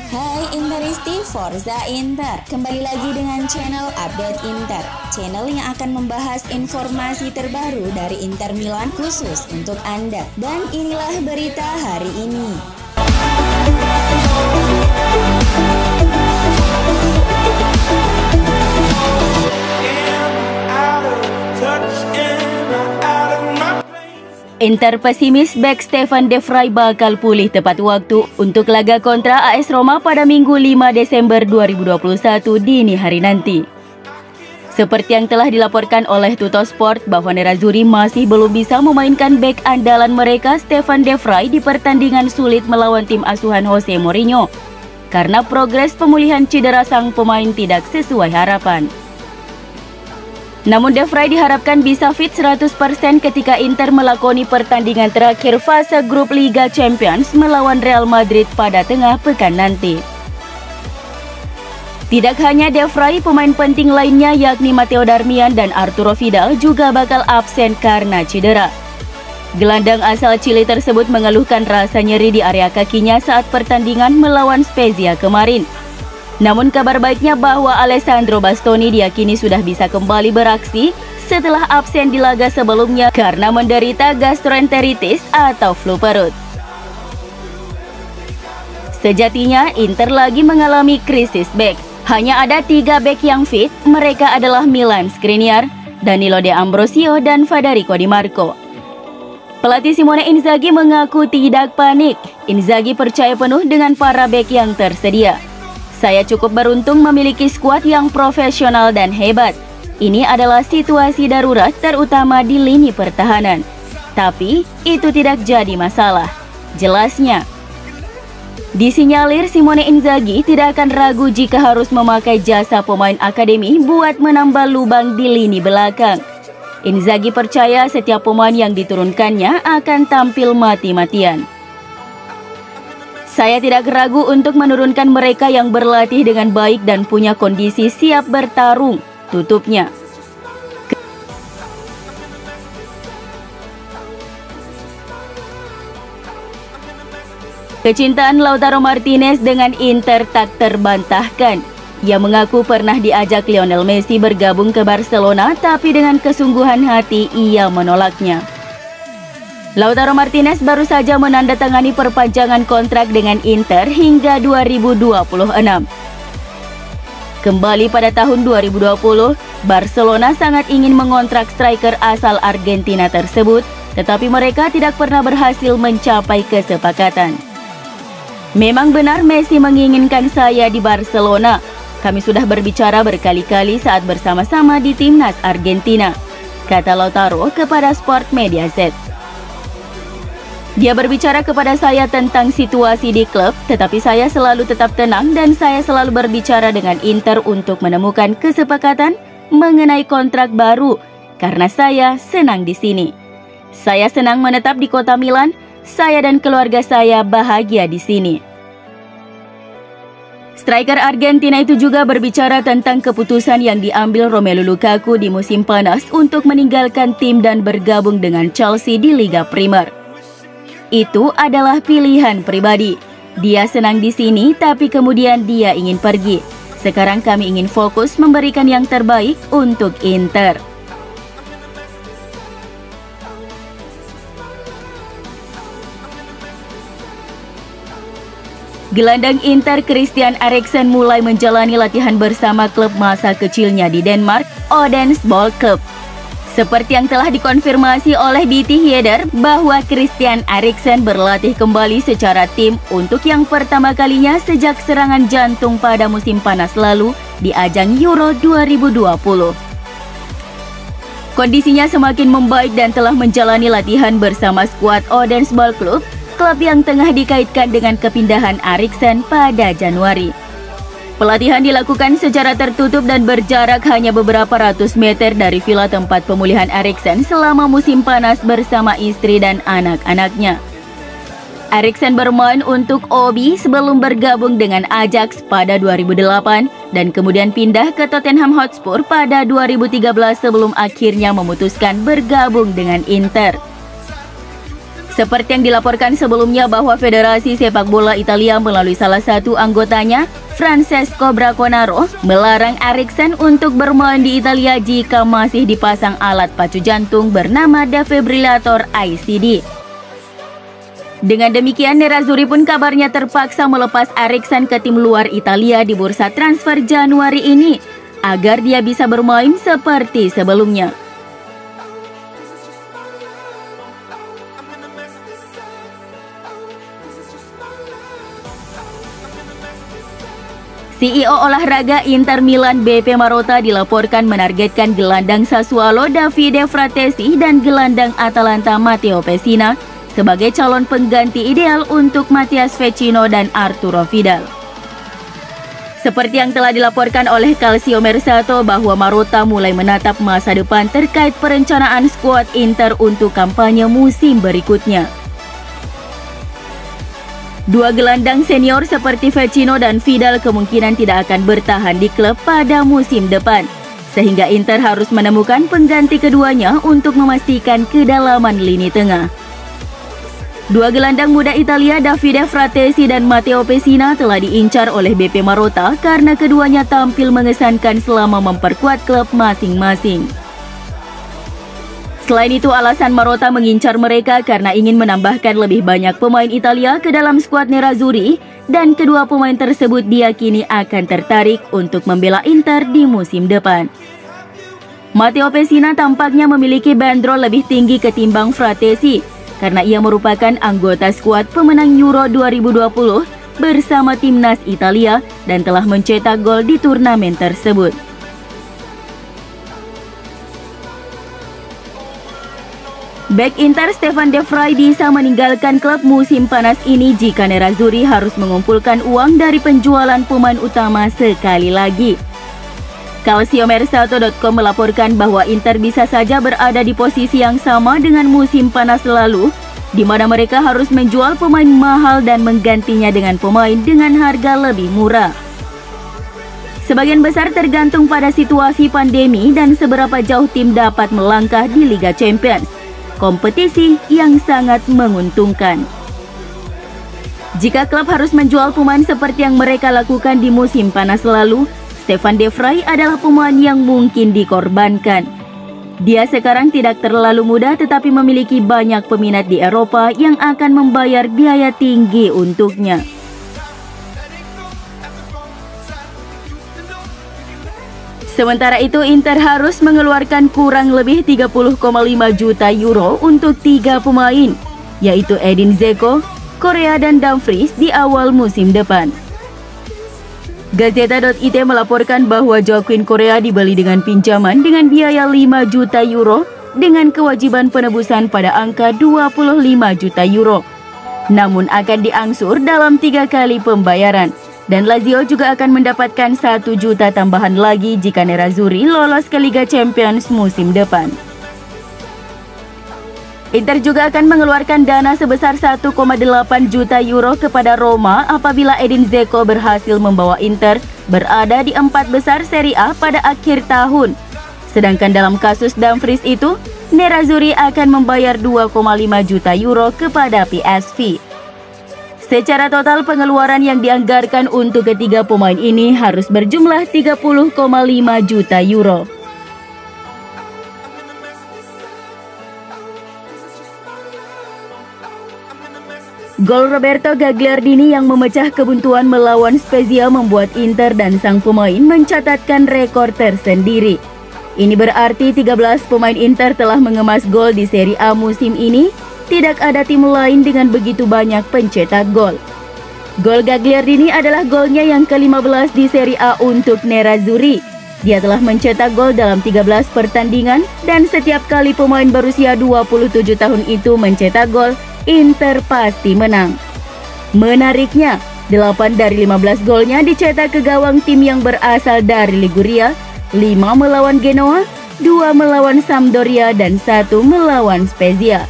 Hai Interisti, Forza Inter. Kembali lagi dengan channel Update Inter, channel yang akan membahas informasi terbaru dari Inter Milan khusus untuk Anda. Dan inilah berita hari ini. Inter pesimis bek Stefan De Vrij bakal pulih tepat waktu untuk laga kontra AS Roma pada Minggu 5 Desember 2021 dini hari nanti. Seperti yang telah dilaporkan oleh Tuttosport bahwa Nerazzurri masih belum bisa memainkan bek andalan mereka Stefan De Vrij di pertandingan sulit melawan tim asuhan Jose Mourinho karena progres pemulihan cedera sang pemain tidak sesuai harapan. Namun De Vrij diharapkan bisa fit 100% ketika Inter melakoni pertandingan terakhir fase grup Liga Champions melawan Real Madrid pada tengah pekan nanti. Tidak hanya De Vrij, pemain penting lainnya yakni Matteo Darmian dan Arturo Vidal juga bakal absen karena cedera. Gelandang asal Chili tersebut mengeluhkan rasa nyeri di area kakinya saat pertandingan melawan Spezia kemarin. Namun kabar baiknya bahwa Alessandro Bastoni diyakini sudah bisa kembali beraksi setelah absen di laga sebelumnya karena menderita gastroenteritis atau flu perut. Sejatinya Inter lagi mengalami krisis bek. Hanya ada 3 bek yang fit, mereka adalah Milan Skriniar, Danilo De Ambrosio, dan Federico Di Marco. Pelatih Simone Inzaghi mengaku tidak panik. Inzaghi percaya penuh dengan para bek yang tersedia. Saya cukup beruntung memiliki skuad yang profesional dan hebat. Ini adalah situasi darurat terutama di lini pertahanan. Tapi itu tidak jadi masalah, jelasnya. Disinyalir Simone Inzaghi tidak akan ragu jika harus memakai jasa pemain akademi buat menambah lubang di lini belakang. Inzaghi percaya setiap pemain yang diturunkannya akan tampil mati-matian. Saya tidak ragu untuk menurunkan mereka yang berlatih dengan baik dan punya kondisi siap bertarung, tutupnya. Kecintaan Lautaro Martinez dengan Inter tak terbantahkan. Ia mengaku pernah diajak Lionel Messi bergabung ke Barcelona, tapi dengan kesungguhan hati ia menolaknya. Lautaro Martinez baru saja menandatangani perpanjangan kontrak dengan Inter hingga 2026. Kembali pada tahun 2020, Barcelona sangat ingin mengontrak striker asal Argentina tersebut, tetapi mereka tidak pernah berhasil mencapai kesepakatan. Memang benar Messi menginginkan saya di Barcelona. Kami sudah berbicara berkali-kali saat bersama-sama di timnas Argentina, kata Lautaro kepada Sport Media Z. Dia berbicara kepada saya tentang situasi di klub, tetapi saya selalu tetap tenang dan saya selalu berbicara dengan Inter untuk menemukan kesepakatan mengenai kontrak baru karena saya senang di sini. Saya senang menetap di kota Milan, saya dan keluarga saya bahagia di sini. Striker Argentina itu juga berbicara tentang keputusan yang diambil Romelu Lukaku di musim panas untuk meninggalkan tim dan bergabung dengan Chelsea di Liga Primer. Itu adalah pilihan pribadi. Dia senang di sini, tapi kemudian dia ingin pergi. Sekarang kami ingin fokus memberikan yang terbaik untuk Inter. Gelandang Inter Christian Eriksen mulai menjalani latihan bersama klub masa kecilnya di Denmark, Odense Boldklub. Seperti yang telah dikonfirmasi oleh BT Heder bahwa Christian Eriksen berlatih kembali secara tim untuk yang pertama kalinya sejak serangan jantung pada musim panas lalu di ajang Euro 2020. Kondisinya semakin membaik dan telah menjalani latihan bersama skuad Odense Boldklub, klub yang tengah dikaitkan dengan kepindahan Eriksen pada Januari. Pelatihan dilakukan secara tertutup dan berjarak hanya beberapa ratus meter dari villa tempat pemulihan Eriksen selama musim panas bersama istri dan anak-anaknya. Eriksen bermain untuk OB sebelum bergabung dengan Ajax pada 2008 dan kemudian pindah ke Tottenham Hotspur pada 2013 sebelum akhirnya memutuskan bergabung dengan Inter. Seperti yang dilaporkan sebelumnya bahwa Federasi Sepak Bola Italia melalui salah satu anggotanya, Francesco Braconaro, melarang Eriksen untuk bermain di Italia jika masih dipasang alat pacu jantung bernama defibrillator ICD. Dengan demikian, Nerazzurri pun kabarnya terpaksa melepas Eriksen ke tim luar Italia di bursa transfer Januari ini, agar dia bisa bermain seperti sebelumnya. CEO olahraga Inter Milan BP Marotta dilaporkan menargetkan gelandang Sassuolo Davide Fratesi dan gelandang Atalanta Matteo Pessina sebagai calon pengganti ideal untuk Mattias Vecino dan Arturo Vidal. Seperti yang telah dilaporkan oleh Calciomercato bahwa Marotta mulai menatap masa depan terkait perencanaan skuad Inter untuk kampanye musim berikutnya. Dua gelandang senior seperti Vecino dan Vidal kemungkinan tidak akan bertahan di klub pada musim depan, sehingga Inter harus menemukan pengganti keduanya untuk memastikan kedalaman lini tengah. Dua gelandang muda Italia Davide Fratesi dan Matteo Pessina telah diincar oleh BP Marotta karena keduanya tampil mengesankan selama memperkuat klub masing-masing. Selain itu, alasan Marotta mengincar mereka karena ingin menambahkan lebih banyak pemain Italia ke dalam skuad Nerazzurri, dan kedua pemain tersebut diyakini akan tertarik untuk membela Inter di musim depan. Matteo Pessina tampaknya memiliki bandrol lebih tinggi ketimbang Fratesi, karena ia merupakan anggota skuad pemenang Euro 2020 bersama timnas Italia dan telah mencetak gol di turnamen tersebut. Bek Inter Stefan De Vrij bisa meninggalkan klub musim panas ini jika Nerazzurri harus mengumpulkan uang dari penjualan pemain utama sekali lagi. Calciomercato.com melaporkan bahwa Inter bisa saja berada di posisi yang sama dengan musim panas lalu, di mana mereka harus menjual pemain mahal dan menggantinya dengan pemain dengan harga lebih murah. Sebagian besar tergantung pada situasi pandemi dan seberapa jauh tim dapat melangkah di Liga Champions, kompetisi yang sangat menguntungkan. Jika klub harus menjual pemain seperti yang mereka lakukan di musim panas lalu, Stefan De Vrij adalah pemain yang mungkin dikorbankan. Dia sekarang tidak terlalu muda tetapi memiliki banyak peminat di Eropa yang akan membayar biaya tinggi untuknya. Sementara itu, Inter harus mengeluarkan kurang lebih 30,5 juta euro untuk 3 pemain, yaitu Edin Dzeko, Correa dan Dumfries di awal musim depan. Gazeta.it melaporkan bahwa Joaquin Correa dibeli dengan pinjaman dengan biaya 5 juta euro dengan kewajiban penebusan pada angka 25 juta euro. Namun akan diangsur dalam 3 kali pembayaran. Dan Lazio juga akan mendapatkan 1 juta tambahan lagi jika Nerazzurri lolos ke Liga Champions musim depan. Inter juga akan mengeluarkan dana sebesar 1,8 juta euro kepada Roma apabila Edin Dzeko berhasil membawa Inter berada di 4 besar Serie A pada akhir tahun. Sedangkan dalam kasus Dumfries itu, Nerazzurri akan membayar 2,5 juta euro kepada PSV. Secara total pengeluaran yang dianggarkan untuk ketiga pemain ini harus berjumlah 30,5 juta euro. Gol Roberto Gagliardini yang memecah kebuntuan melawan Spezia membuat Inter dan sang pemain mencatatkan rekor tersendiri. Ini berarti 13 pemain Inter telah mengemas gol di Serie A musim ini. Tidak ada tim lain dengan begitu banyak pencetak gol. Gol Gagliardini adalah golnya yang ke-15 di Serie A untuk Nerazzurri. Dia telah mencetak gol dalam 13 pertandingan dan setiap kali pemain berusia 27 tahun itu mencetak gol, Inter pasti menang. Menariknya, 8 dari 15 golnya dicetak ke gawang tim yang berasal dari Liguria, 5 melawan Genoa, 2 melawan Sampdoria dan 1 melawan Spezia.